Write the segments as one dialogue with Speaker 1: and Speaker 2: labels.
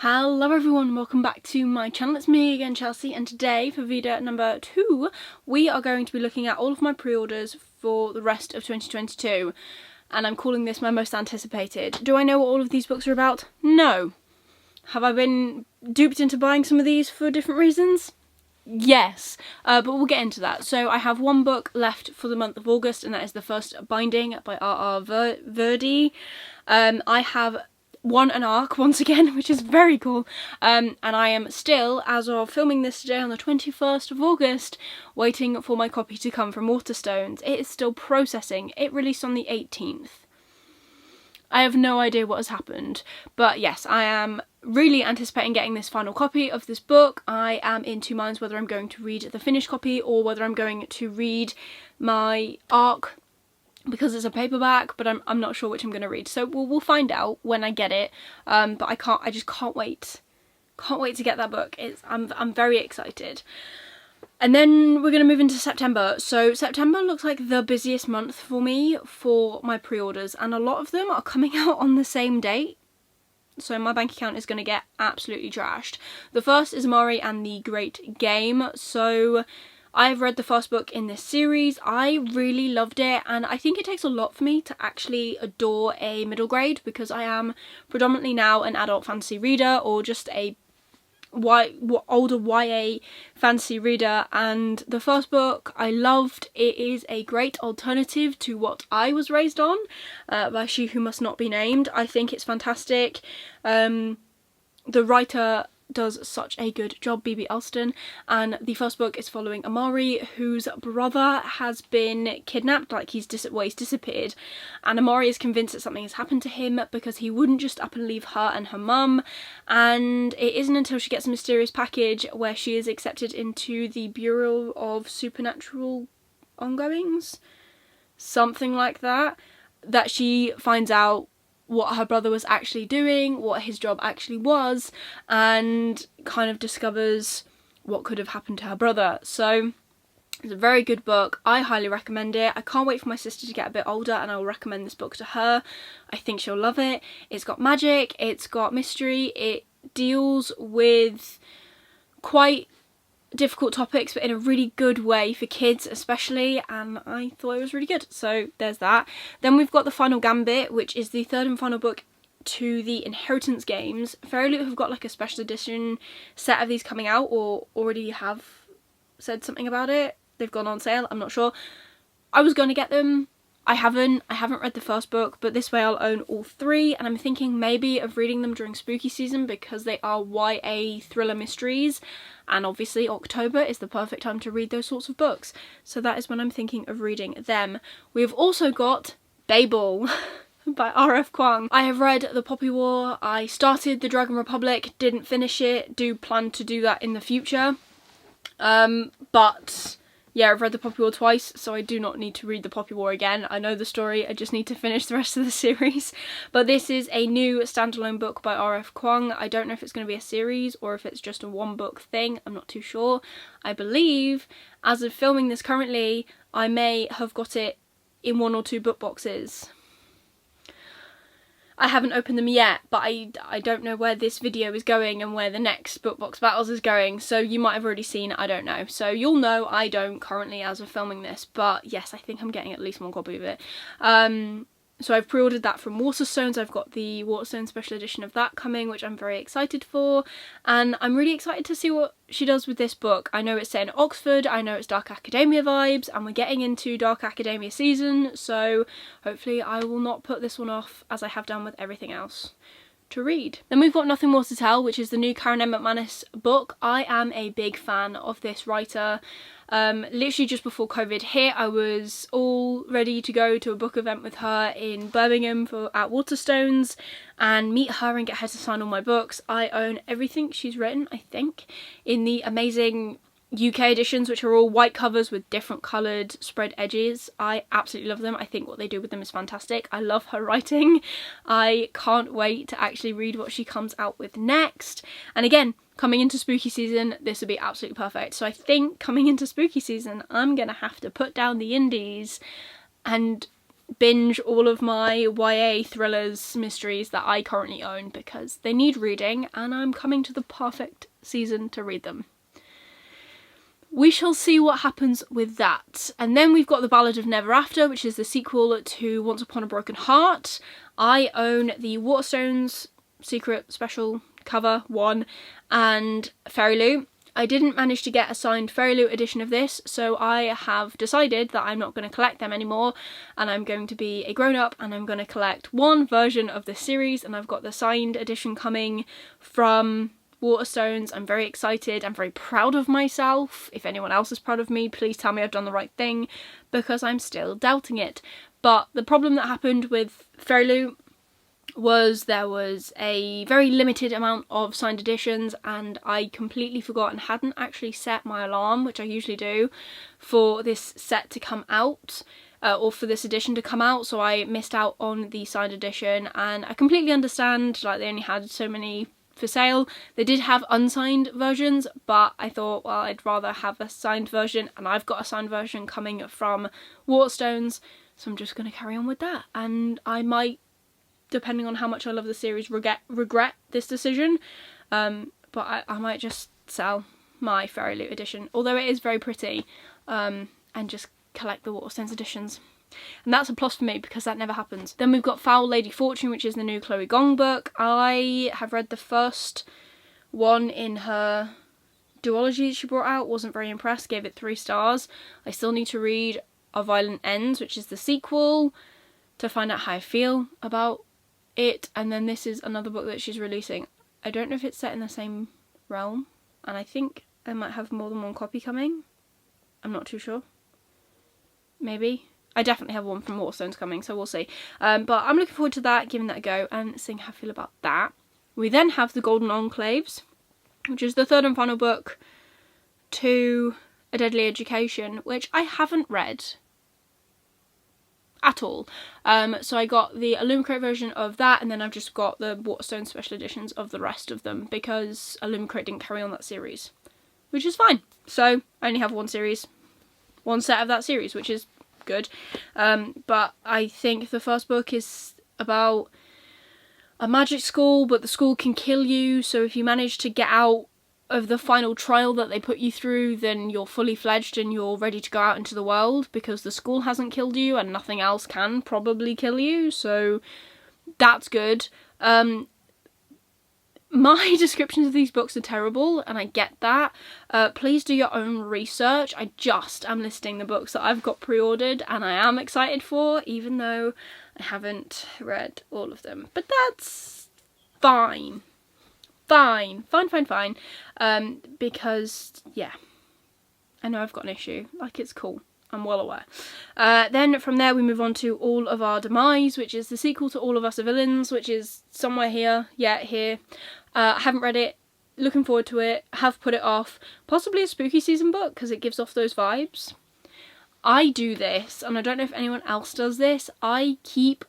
Speaker 1: Hello everyone, welcome back to my channel. It's me again, Chelsea, and today for VEDA number 2 we are going to be looking at all of my pre-orders for the rest of 2022, and I'm calling this my most anticipated. Do I know what all of these books are about? No. Have I been duped into buying some of these for different reasons? Yes, but we'll get into that. So I have one book left for the month of August, and that is the first binding by R.R. Verdi. I have won an arc once again, which is very cool, and I am still, as of filming this today on the 21st of August, waiting for my copy to come from Waterstones. It is still processing. It released on the 18th. I have no idea what has happened, but yes, I am really anticipating getting this final copy of this book. I am in two minds whether I'm going to read the finished copy or whether I'm going to read my arc, because it's a paperback, but I'm not sure which I'm going to read. So we'll find out when I get it. But I just can't wait. Can't wait to get that book. I'm very excited. And then we're going to move into September. So September looks like the busiest month for me for my pre-orders, and a lot of them are coming out on the same date. So my bank account is going to get absolutely trashed. The first is Amari and the Great Game. So I've read the first book in this series. I really loved it, and I think it takes a lot for me to actually adore a middle grade, because I am predominantly now an adult fantasy reader, or just a older YA fantasy reader, and the first book I loved. It is a great alternative to what I was raised on, by She Who Must Not Be Named. I think it's fantastic. The writer does such a good job, B.B. Elston, and the first book is following Amari, whose brother has been kidnapped, like he's disappeared, and Amari is convinced that something has happened to him because he wouldn't just up and leave her and her mum, and it isn't until she gets a mysterious package where she is accepted into the Bureau of Supernatural Ongoings, something like that, that she finds out what her brother was actually doing, what his job actually was, and kind of discovers what could have happened to her brother. So it's a very good book. I highly recommend it. I can't wait for my sister to get a bit older and I will recommend this book to her. I think she'll love it. It's got magic, it's got mystery, it deals with quite difficult topics but in a really good way for kids especially, and I thought it was really good. So there's that. Then we've got The Final Gambit, which is the third and final book to the Inheritance games. Fairy Loot have got like a special edition set of these coming out, or already have said something about it. They've gone on sale, I'm not sure. I was going to get them. I haven't read the first book, but this way I'll own all three, and I'm thinking maybe of reading them during spooky season because they are YA thriller mysteries, and obviously October is the perfect time to read those sorts of books. So that is when I'm thinking of reading them. We've also got Babel by R.F. Kuang. I have read The Poppy War. I started The Dragon Republic, didn't finish it, do plan to do that in the future. But yeah, I've read The Poppy War twice, so I do not need to read The Poppy War again. I know the story, I just need to finish the rest of the series. But this is a new standalone book by R.F. Kuang. I don't know if it's going to be a series or if it's just a one book thing. I'm not too sure. I believe, as of filming this currently, I may have got it in one or two book boxes. I haven't opened them yet, but I don't know where this video is going and where the next book box battles is going, so you might have already seen it, I don't know. So you'll know I don't currently as of filming this, but yes, I think I'm getting at least one copy of it. So I've pre-ordered that from Waterstones. I've got the Waterstones special edition of that coming, which I'm very excited for, and I'm really excited to see what she does with this book. I know it's set in Oxford, I know it's Dark Academia vibes, and we're getting into Dark Academia season, so hopefully I will not put this one off as I have done with everything else to read. Then we've got Nothing More to Tell, which is the new Karen M. McManus book. I am a big fan of this writer. Literally just before COVID hit, I was all ready to go to a book event with her in Birmingham at Waterstones and meet her and get her to sign all my books. I own everything she's written, I think, in the amazing UK editions, which are all white covers with different coloured spread edges. I absolutely love them. I think what they do with them is fantastic. I love her writing. I can't wait to actually read what she comes out with next. And again, coming into spooky season, this would be absolutely perfect. So I think coming into spooky season, I'm gonna have to put down the indies and binge all of my YA thrillers, mysteries that I currently own because they need reading and I'm coming to the perfect season to read them. We shall see what happens with that. And then we've got the Ballad of Never After, which is the sequel to Once Upon a Broken Heart. I own the Waterstones Secret Special Cover 1 and Fairy Loot. I didn't manage to get a signed Fairy Loot edition of this, so I have decided that I'm not going to collect them anymore, and I'm going to be a grown-up and I'm going to collect one version of this series, and I've got the signed edition coming from Waterstones. I'm very excited. I'm very proud of myself. If anyone else is proud of me, please tell me I've done the right thing, because I'm still doubting it. But the problem that happened with Fairy Loot was there was a very limited amount of signed editions, and I completely forgot and hadn't actually set my alarm, which I usually do, for this set to come out, or for this edition to come out, so I missed out on the signed edition. And I completely understand, like, they only had so many for sale. They did have unsigned versions, but I thought, well, I'd rather have a signed version, and I've got a signed version coming from Waterstones, so I'm just going to carry on with that. And I might, depending on how much I love the series, regret this decision, but I might just sell my Fairy Loot edition, although it is very pretty, and just collect the Waterstones editions. And that's a plus for me because that never happens. Then we've got Foul Lady Fortune, which is the new Chloe Gong book. I have read the first one in her duology she brought out, wasn't very impressed, gave it 3 stars. I still need to read Our Violent Ends, which is the sequel, to find out how I feel about it. And then this is another book that she's releasing. I don't know if it's set in the same realm, and I think I might have more than one copy coming. I'm not too sure. Maybe. I definitely have one from Waterstones coming, so we'll see. But I'm looking forward to that, giving that a go, and seeing how I feel about that. We then have the Golden Enclaves, which is the third and final book to A Deadly Education, which I haven't read at all. So I got the Illumicrate version of that, and then I've just got the Waterstone special editions of the rest of them, because Illumicrate didn't carry on that series, which is fine. So I only have one set of that series, which is good. But I think the first book is about a magic school, but the school can kill you, so if you manage to get out of the final trial that they put you through, then you're fully fledged and you're ready to go out into the world, because the school hasn't killed you and nothing else can probably kill you, so that's good. My descriptions of these books are terrible, and I get that. Please do your own research. I just am listing the books that I've got pre-ordered and I am excited for, even though I haven't read all of them. But that's fine. Fine. Because, yeah, I know I've got an issue. Like, it's cool. I'm well aware. Then from there we move on to All of Our Demise, which is the sequel to All of Us Are Villains, which is somewhere here. Yeah, here. I haven't read it. Looking forward to it. Have put it off. Possibly a spooky season book, because it gives off those vibes. I do this, and I don't know if anyone else does this. I keep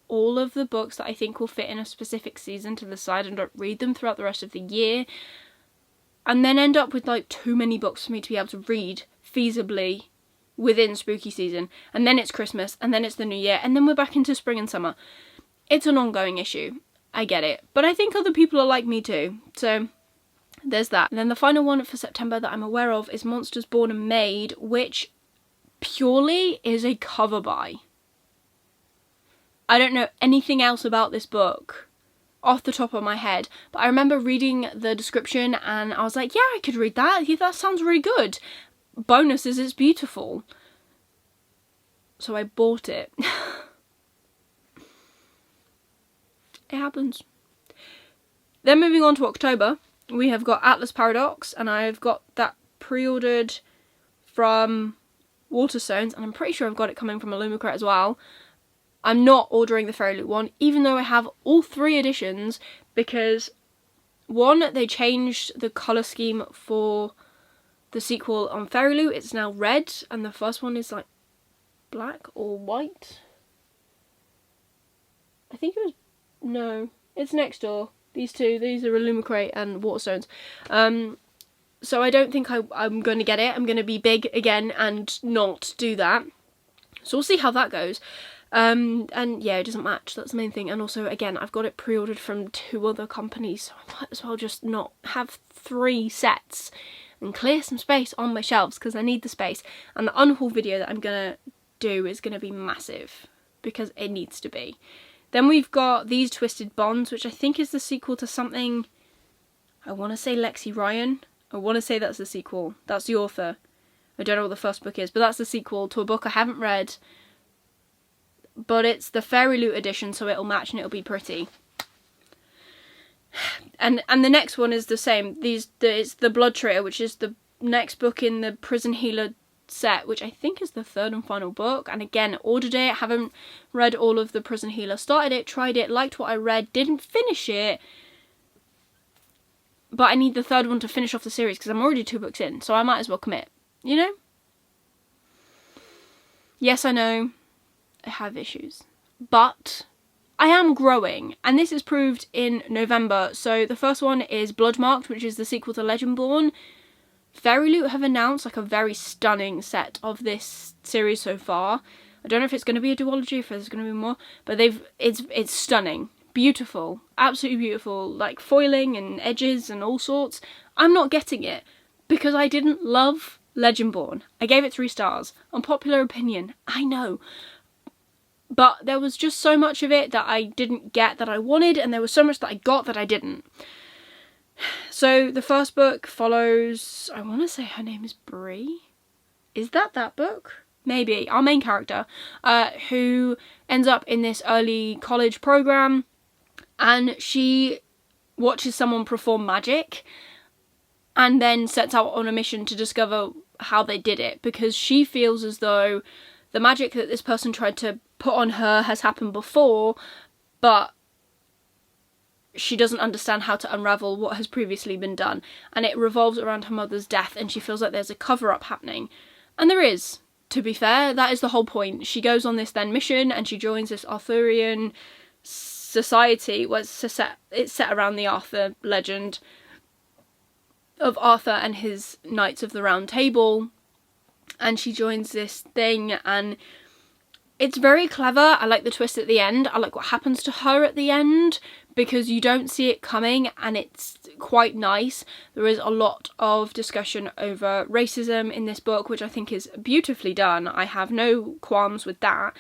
Speaker 1: all of the books that I think will fit in a specific season to the side and don't read them throughout the rest of the year, and then end up with like too many books for me to be able to read feasibly within spooky season, and then it's Christmas, and then it's the new year, and then we're back into spring and summer. It's an ongoing issue. I get it, but I think other people are like me too, so there's that. And then the final one for September that I'm aware of is Monsters Born and Made, which purely is a cover buy. I don't know anything else about this book off the top of my head, but I remember reading the description and I was like, yeah, I could read that. Yeah, that sounds really good. Bonus is it's beautiful. So I bought it. It happens. Then moving on to October, we have got Atlas Paradox, and I've got that pre-ordered from Waterstones, and I'm pretty sure I've got it coming from Illumicrate as well. I'm not ordering the Fairy Loot one, even though I have all 3 editions, because one, they changed the colour scheme for the sequel on Fairy Loot. It's now red, and the first one is like black or white. I think it was, no, it's next door. These two, these are Illumicrate and Waterstones. So I don't think I'm going to get it. I'm going to be big again and not do that. So we'll see how that goes. And yeah, it doesn't match, that's the main thing. And also, again, I've got it pre-ordered from 2 other companies, so I might as well just not have 3 sets and clear some space on my shelves, because I need the space. And the unhaul video that I'm gonna do is gonna be massive, because it needs to be. Then we've got These Twisted Bonds, which I think is the sequel to something, I want to say Lexi Ryan. I want to say that's the sequel. That's the author. I don't know what the first book is, but that's the sequel to a book I haven't read. But it's the Fairy Loot edition, so it'll match and it'll be pretty. And the next one is the same. It's the Blood Traitor, which is the next book in the Prison Healer set, which I think is the 3rd and final book. And again, ordered it, haven't read all of the Prison Healer. Started it, tried it, liked what I read, didn't finish it. But I need the 3rd one to finish off the series, because I'm already 2 books in, so I might as well commit, you know? Yes, I know, I have issues, but I am growing, and this is proved in November. So the first one is Bloodmarked, which is the sequel to Legendborn. Fairy Loot have announced like a very stunning set of this series so far. I don't know if it's going to be a duology, if there's going to be more, but it's stunning. Beautiful, absolutely beautiful, like foiling and edges and all sorts. I'm not getting it because I didn't love Legendborn. I gave it 3 stars. Unpopular opinion, I know. But there was just so much of it that I didn't get that I wanted, and there was so much that I got that I didn't. So the first book follows, I want to say her name is Bree. Is that book? Maybe. Our main character, who ends up in this early college program, and she watches someone perform magic and then sets out on a mission to discover how they did it, because she feels as though the magic that this person tried to put on her has happened before, but she doesn't understand how to unravel what has previously been done. And it revolves around her mother's death, and she feels like there's a cover-up happening. And there is, to be fair. That is the whole point. She goes on this then mission, and she joins this Arthurian society where it's set around the Arthur legend of Arthur and his Knights of the Round Table, and she joins this thing, and it's very clever. I like the twist at the end. I like what happens to her at the end, because you don't see it coming, and it's quite nice. There is a lot of discussion over racism in this book, which I think is beautifully done. I have no qualms with that.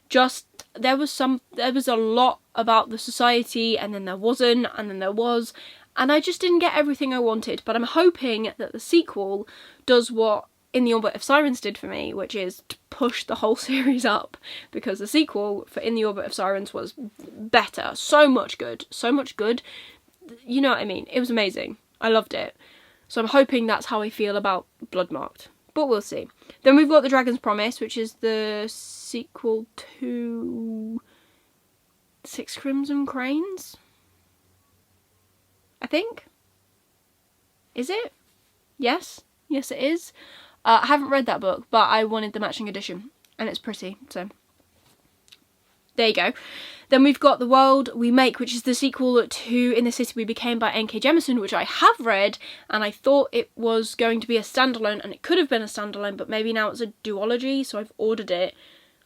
Speaker 1: Just there was a lot about the society, and then there wasn't, and then there was, and I just didn't get everything I wanted. But I'm hoping that the sequel does what In the Orbit of Sirens did for me, which is to push the whole series up, because the sequel for In the Orbit of Sirens was better. So much good. You know what I mean? It was amazing. I loved it. So I'm hoping that's how I feel about Bloodmarked. But we'll see. Then we've got The Dragon's Promise, which is the sequel to Six Crimson Cranes, I think. Is it? Yes. Yes, it is. I haven't read that book, but I wanted the matching edition, and it's pretty, so there you go. Then we've got The World We Make, which is the sequel to In the City We Became by N.K. Jemisin, which I have read, and I thought it was going to be a standalone, and it could have been a standalone, but maybe now it's a duology, so I've ordered it.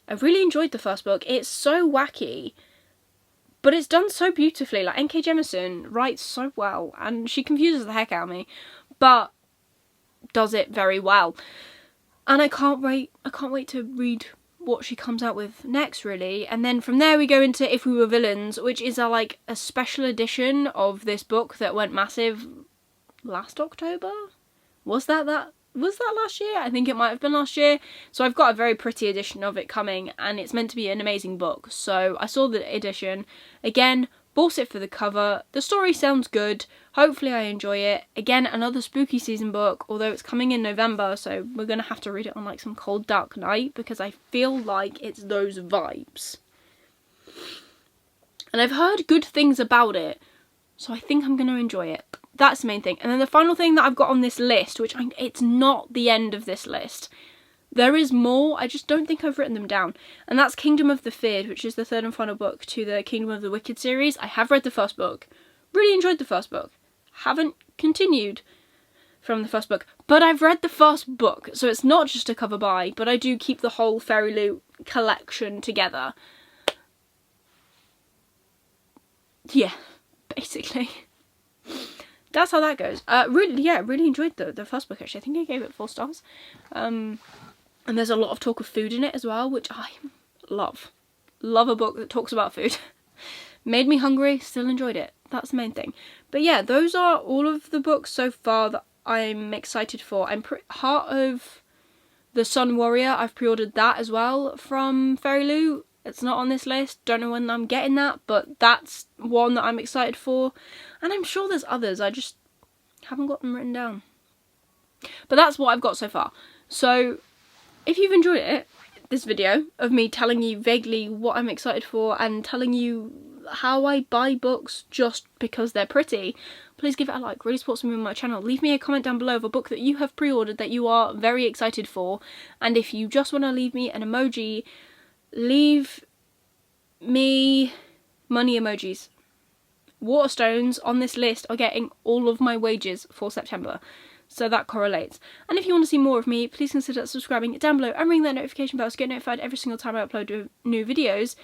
Speaker 1: I really enjoyed the first book. It's so wacky, but it's done so beautifully. Like, N.K. Jemisin writes so well, and she confuses the heck out of me, but does it very well. And I can't wait to read what she comes out with next, really. And then from there we go into If We Were Villains, which is a special edition of this book that went massive last October. Was that last year? I think it might have been last year. So I've got a very pretty edition of it coming, and it's meant to be an amazing book. So I saw the edition again, bought it for the cover. The story sounds good. Hopefully I enjoy it. Again, another spooky season book, although it's coming in November, so we're going to have to read it on some cold dark night, because I feel like it's those vibes. And I've heard good things about it, so I think I'm going to enjoy it. That's the main thing. And then the final thing that I've got on this list, which it's not the end of this list. There is more, I just don't think I've written them down. And that's Kingdom of the Feared, which is the 3rd and final book to the Kingdom of the Wicked series. I have read the first book. Really enjoyed the first book. Haven't continued from the first book, but I've read the first book, so it's not just a cover buy, but I do keep the whole Fairy Loot collection together. Yeah, basically. That's how that goes. Really enjoyed the first book, actually. I think I gave it 4 stars. And there's a lot of talk of food in it as well, which I love. Love a book that talks about food. Made me hungry, still enjoyed it. That's the main thing. But yeah, those are all of the books so far that I'm excited for. Heart of the Sun Warrior, I've pre-ordered that as well from Fairy Lou. It's not on this list, don't know when I'm getting that, but that's one that I'm excited for. And I'm sure there's others, I just haven't got them written down. But that's what I've got so far. So if you've enjoyed it, this video of me telling you vaguely what I'm excited for and telling you how I buy books just because they're pretty, please give it a like, really supports me with my channel. Leave me a comment down below of a book that you have pre-ordered that you are very excited for, and if you just want to leave me an emoji, leave me money emojis. Waterstones on this list are getting all of my wages for September, so that correlates. And if you want to see more of me, please consider subscribing down below and ring that notification bell to get notified every single time I upload new videos.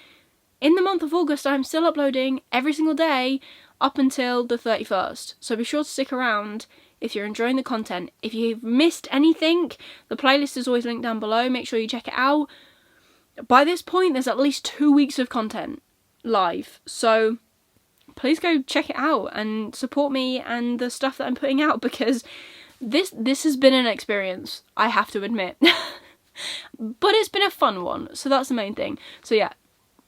Speaker 1: In the month of August, I'm still uploading every single day up until the 31st, so be sure to stick around if you're enjoying the content. If you've missed anything, the playlist is always linked down below, make sure you check it out. By this point, there's at least 2 weeks of content live, so please go check it out and support me and the stuff that I'm putting out, because this has been an experience, I have to admit. But it's been a fun one, so that's the main thing. So yeah,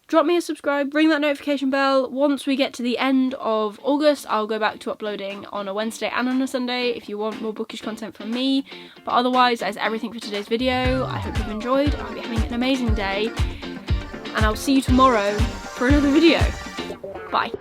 Speaker 1: drop me a subscribe, ring that notification bell. Once we get to the end of August, I'll go back to uploading on a Wednesday and on a Sunday if you want more bookish content from me. But otherwise, that is everything for today's video. I hope you've enjoyed. I hope you're having an amazing day. And I'll see you tomorrow for another video. Bye.